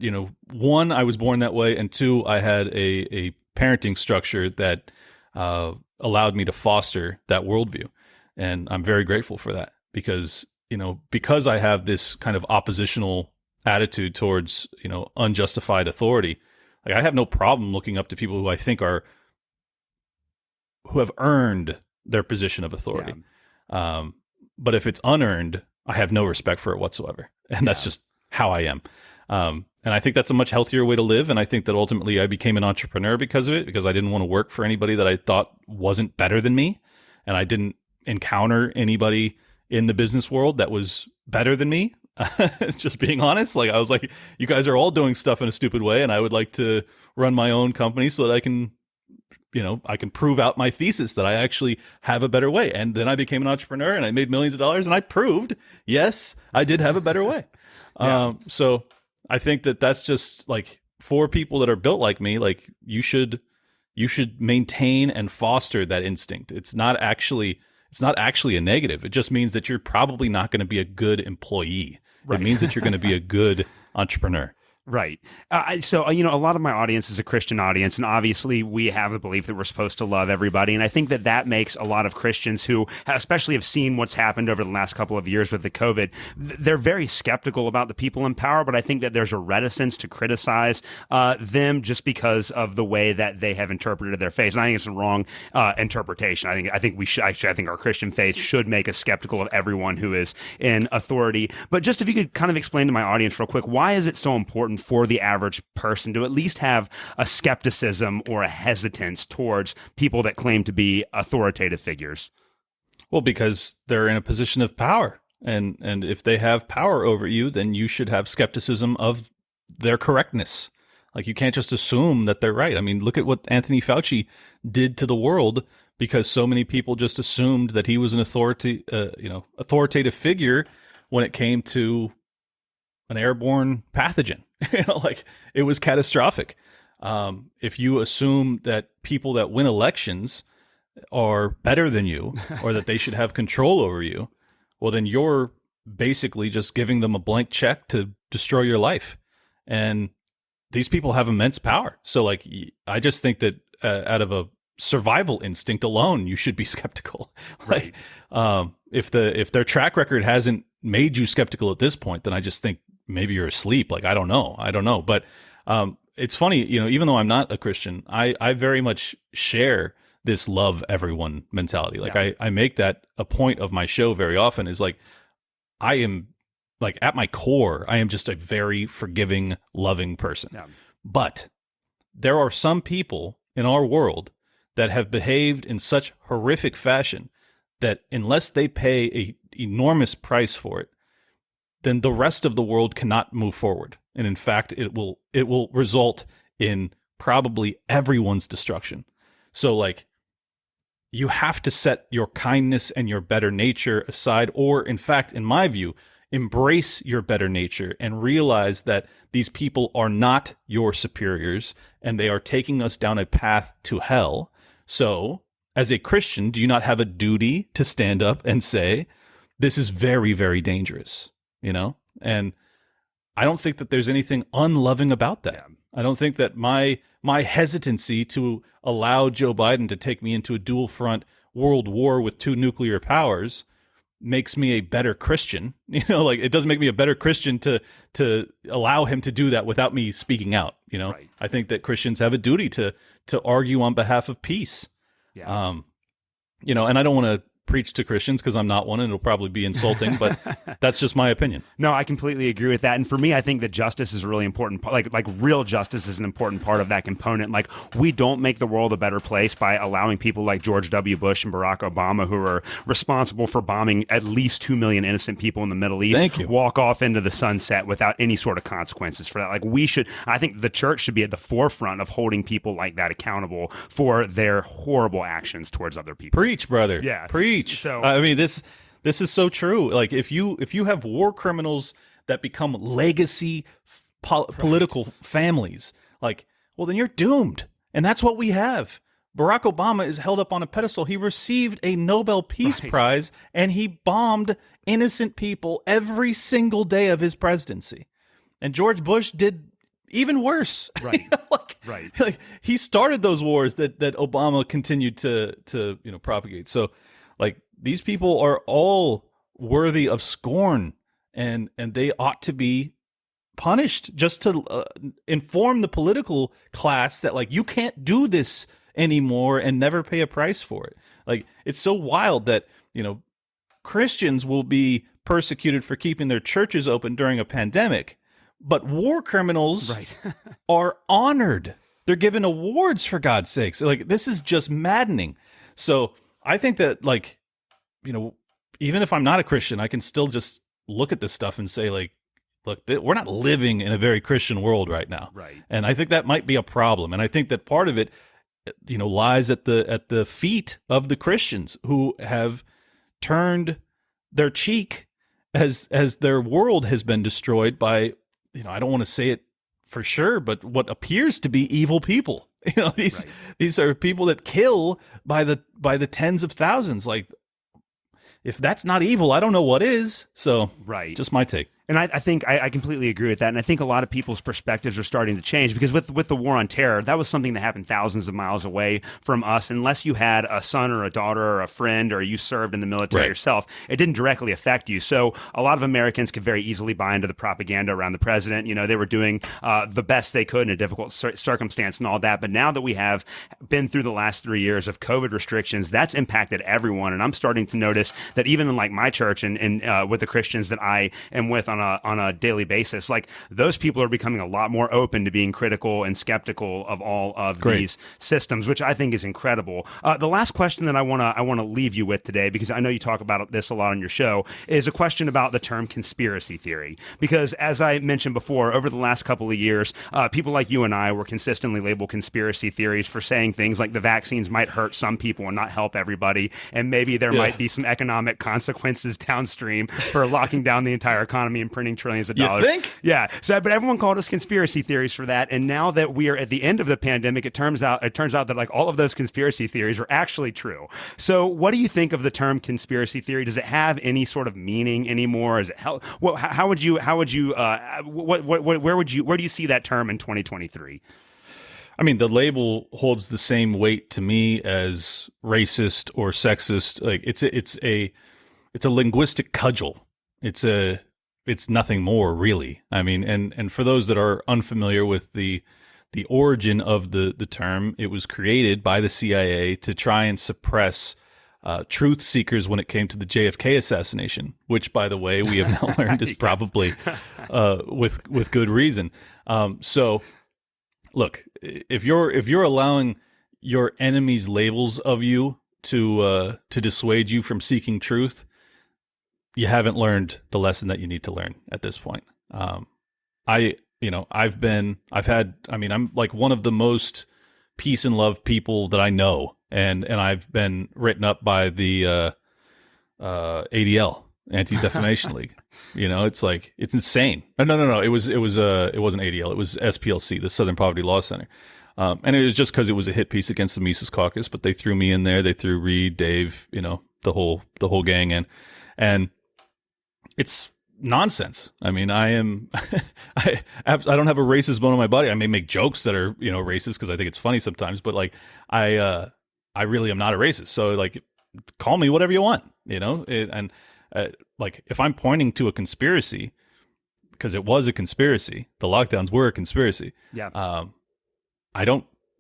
one, I was born that way. And two, I had a parenting structure that allowed me to foster that worldview. And I'm very grateful for that because I have this kind of oppositional attitude towards, unjustified authority. Like I have no problem looking up to people who I think who have earned their position of authority. Yeah. But if it's unearned, I have no respect for it whatsoever. And that's just how I am. And I think that's a much healthier way to live. And I think that ultimately I became an entrepreneur because of it, because I didn't want to work for anybody that I thought wasn't better than me. And I didn't encounter anybody in the business world that was better than me. Just being honest. Like I was like, you guys are all doing stuff in a stupid way. And I would like to run my own company so that I can prove out my thesis that I actually have a better way. And then I became an entrepreneur and I made millions of dollars and I proved, yes, I did have a better way. Yeah. So I think that that's just like for people that are built like me, like you should maintain and foster that instinct. It's not actually a negative. It just means that you're probably not going to be a good employee. Right. It means that you're going to be a good entrepreneur. Right. So, a lot of my audience is a Christian audience, and obviously we have a belief that we're supposed to love everybody. And I think that makes a lot of Christians who especially have seen what's happened over the last couple of years with the COVID, they're very skeptical about the people in power, but I think that there's a reticence to criticize them just because of the way that they have interpreted their faith. And I think it's a wrong interpretation. I think we should, actually, I think our Christian faith should make us skeptical of everyone who is in authority. But just if you could kind of explain to my audience real quick, why is it so important for the average person to at least have a skepticism or a hesitance towards people that claim to be authoritative figures? Well, because they're in a position of power. And if they have power over you, then you should have skepticism of their correctness. Like, you can't just assume that they're right. I mean, look at what Anthony Fauci did to the world, because so many people just assumed that he was an authoritative figure when it came to an airborne pathogen. Like, it was catastrophic. If you assume that people that win elections are better than you, or that they should have control over you, well, then you're basically just giving them a blank check to destroy your life. And these people have immense power. So, like, I just think that out of a survival instinct alone, you should be skeptical. Right. If their track record hasn't made you skeptical at this point, then I just think maybe you're asleep. Like, I don't know. But it's funny, even though I'm not a Christian, I very much share this love everyone mentality. Like, yeah. I make that a point of my show very often, is like, I am, like, at my core, I am just a very forgiving, loving person. Yeah. But there are some people in our world that have behaved in such horrific fashion that unless they pay an enormous price for it, then the rest of the world cannot move forward. And in fact, it will result in probably everyone's destruction. So, like, you have to set your kindness and your better nature aside, or in fact, in my view, embrace your better nature and realize that these people are not your superiors and they are taking us down a path to hell. So, as a Christian, do you not have a duty to stand up and say, this is very, very dangerous? And I don't think that there's anything unloving about that. Yeah. I don't think that my hesitancy to allow Joe Biden to take me into a dual front world war with 2 nuclear powers makes me a better Christian. Like, it doesn't make me a better Christian to allow him to do that without me speaking out. Right. I think that Christians have a duty to argue on behalf of peace. Yeah. And I don't want to preach to Christians because I'm not one, and it'll probably be insulting, but that's just my opinion. No, I completely agree with that. And for me, I think that justice is a really important part. Like real justice is an important part of that component. Like, we don't make the world a better place by allowing people like George W. Bush and Barack Obama, who are responsible for bombing at least 2 million innocent people in the Middle East, walk off into the sunset without any sort of consequences for that. Like, I think the church should be at the forefront of holding people like that accountable for their horrible actions towards other people. Preach, brother. Yeah. Preach. So, I mean, this is so true. Like, if you have war criminals that become legacy political families, like, well, then you're doomed. And that's what we have. Barack Obama is held up on a pedestal. He received a Nobel Peace Prize, and he bombed innocent people every single day of his presidency. And George Bush did even worse. Right. Like, he started those wars that Obama continued to propagate. So, like, these people are all worthy of scorn, and they ought to be punished, just to inform the political class that, like, you can't do this anymore and never pay a price for it. Like, it's so wild that, Christians will be persecuted for keeping their churches open during a pandemic, but war criminals are honored. They're given awards, for God's sakes. Like, this is just maddening. So I think that, like, even if I'm not a Christian, I can still just look at this stuff and say, like, look, we're not living in a very Christian world right now. Right. And I think that might be a problem. And I think that part of it, lies at the feet of the Christians who have turned their cheek as their world has been destroyed by, I don't want to say it for sure, but what appears to be evil people. These Right. these are people that kill by the tens of thousands. Like, if that's not evil, I don't know what is. So, Right. just my take. And I think I completely agree with that. And I think a lot of people's perspectives are starting to change because with the war on terror, that was something that happened thousands of miles away from us. Unless you had a son or a daughter or a friend or you served in the military Right. yourself, it didn't directly affect you. So a lot of Americans could very easily buy into the propaganda around the president. They were doing the best they could in a difficult circumstance and all that. But now that we have been through the last 3 years of COVID restrictions, that's impacted everyone. And I'm starting to notice that even in like my church and with the Christians that I am with on a daily basis, like those people are becoming a lot more open to being critical and skeptical of all of these systems, which I think is incredible. The last question that I want to leave you with today, because I know you talk about this a lot on your show, is a question about the term conspiracy theory. Because as I mentioned before, over the last couple of years, people like you and I were consistently labeled conspiracy theories for saying things like the vaccines might hurt some people and not help everybody, and maybe there might be some economic consequences downstream for locking down the entire economy and printing trillions of dollars. You think? Yeah. So, but everyone called us conspiracy theories for that. And now that we are at the end of the pandemic, it turns out that like all of those conspiracy theories are actually true. So, what do you think of the term conspiracy theory? Does it have any sort of meaning anymore? Is it how would you where do you see that term in 2023? I mean, the label holds the same weight to me as racist or sexist. Like, it's a linguistic cudgel. It's nothing more, really. I mean, and for those that are unfamiliar with the origin of the term, it was created by the CIA to try and suppress truth seekers when it came to the JFK assassination, which, by the way, we have now learned is probably with good reason. So, look, if you're allowing your enemies' labels of you to dissuade you from seeking truth, you haven't learned the lesson that you need to learn at this point. I'm like one of the most peace and love people that I know. And I've been written up by the ADL, Anti-Defamation League. It's like, it's insane. No. It wasn't ADL. It was SPLC, the Southern Poverty Law Center. And it was just because it was a hit piece against the Mises Caucus, but they threw me in there. They threw Reed, Dave, the whole gang in. And it's nonsense. I mean, I don't have a racist bone in my body. I may make jokes that are, racist because I think it's funny sometimes, but like, I really am not a racist. So like, call me whatever you want, like if I'm pointing to a conspiracy, because it was a conspiracy, the lockdowns were a conspiracy. Yeah.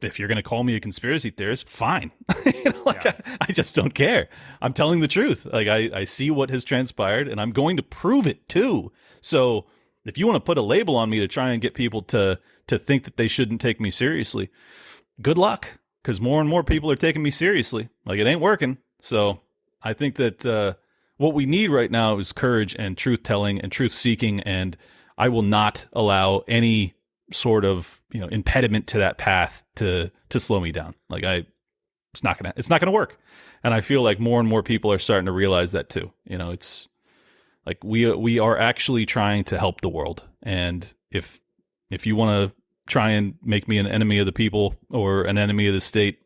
If you're going to call me a conspiracy theorist, fine. I just don't care. I'm telling the truth. Like I see what has transpired and I'm going to prove it too. So if you want to put a label on me to try and get people to think that they shouldn't take me seriously, good luck. Because more and more people are taking me seriously. Like, it ain't working. So I think that what we need right now is courage and truth-telling and truth-seeking, and I will not allow any sort of impediment to that path to slow me down. Like, it's not gonna work. And I feel like more and more people are starting to realize that too. It's like we are actually trying to help the world, and if you want to try and make me an enemy of the people or an enemy of the state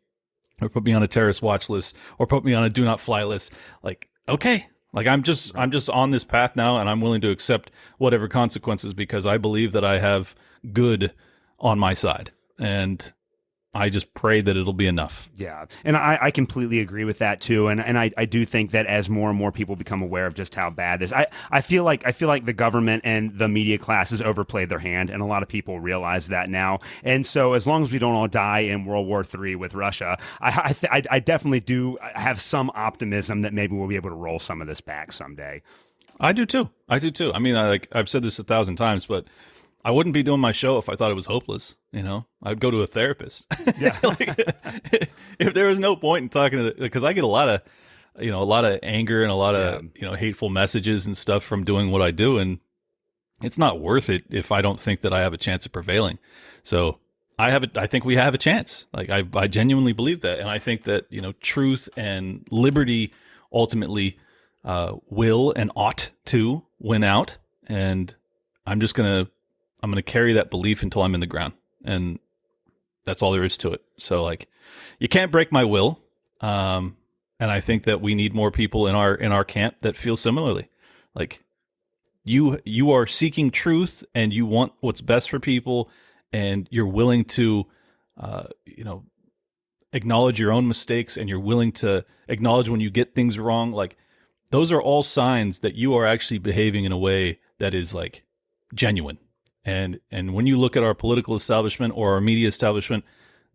or put me on a terrorist watch list or put me on a do not fly list, like, okay, like I'm just on this path now, and I'm willing to accept whatever consequences because I believe that I have good on my side, and I just pray that it'll be enough. Yeah. And I completely agree with that too. And I do think that as more and more people become aware of just how bad this, I feel like the government and the media class has overplayed their hand, and a lot of people realize that now. And so as long as we don't all die in World War III with Russia, I definitely do have some optimism that maybe we'll be able to roll some of this back someday. I do too. I mean, I've said this 1,000 times, but I wouldn't be doing my show if I thought it was hopeless. I'd go to a therapist. Yeah. If there was no point in talking to, because I get a lot of anger and a lot of, hateful messages and stuff from doing what I do. And it's not worth it if I don't think that I have a chance of prevailing. So I think we have a chance. Like I genuinely believe that. And I think that, truth and liberty ultimately will and ought to win out. And I'm just going to I'm going to carry that belief until I'm in the ground. And that's all there is to it. So like, you can't break my will. And I think that we need more people in our camp that feel similarly. Like, you are seeking truth and you want what's best for people, and you're willing to, acknowledge your own mistakes, and you're willing to acknowledge when you get things wrong. Like, those are all signs that you are actually behaving in a way that is like genuine. And when you look at our political establishment or our media establishment,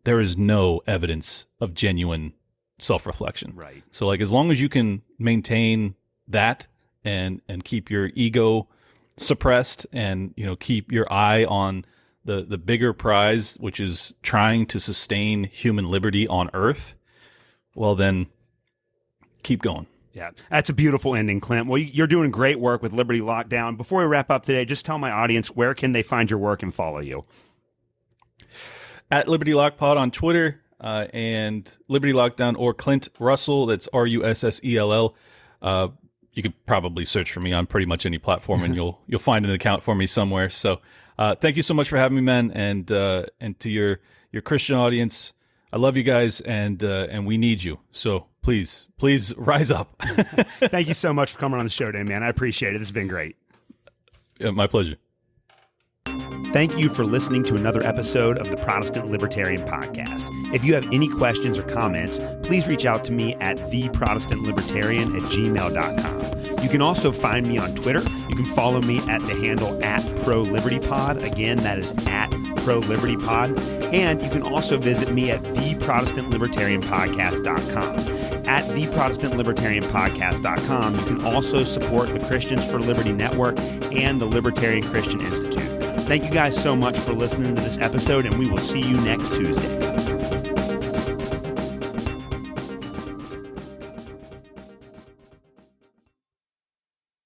there is no evidence of genuine self-reflection. Right. So like, as long as you can maintain that and keep your ego suppressed, and keep your eye on the bigger prize, which is trying to sustain human liberty on Earth, well then keep going. Yeah, that's a beautiful ending, Clint. Well, you're doing great work with Liberty Lockdown. Before we wrap up today, just tell my audience, where can they find your work and follow you? At Liberty Lock Pod on Twitter, and Liberty Lockdown or Clint Russell. That's Russell. You could probably search for me on pretty much any platform, and you'll find an account for me somewhere. So, thank you so much for having me, man, and to your Christian audience, I love you guys, and we need you. So please rise up. Thank you so much for coming on the show today, man. I appreciate it. This has been great. Yeah, my pleasure. Thank you for listening to another episode of the Protestant Libertarian Podcast. If you have any questions or comments, please reach out to me at theprotestantlibertarian@gmail.com. You can also find me on Twitter. You can follow me at the handle @ProLibertyPod. Again, that is @ProLibertyPod. And you can also visit me at theprotestantlibertarianpodcast.com. At theprotestantlibertarianpodcast.com, you can also support the Christians for Liberty Network and the Libertarian Christian Institute. Thank you guys so much for listening to this episode, and we will see you next Tuesday.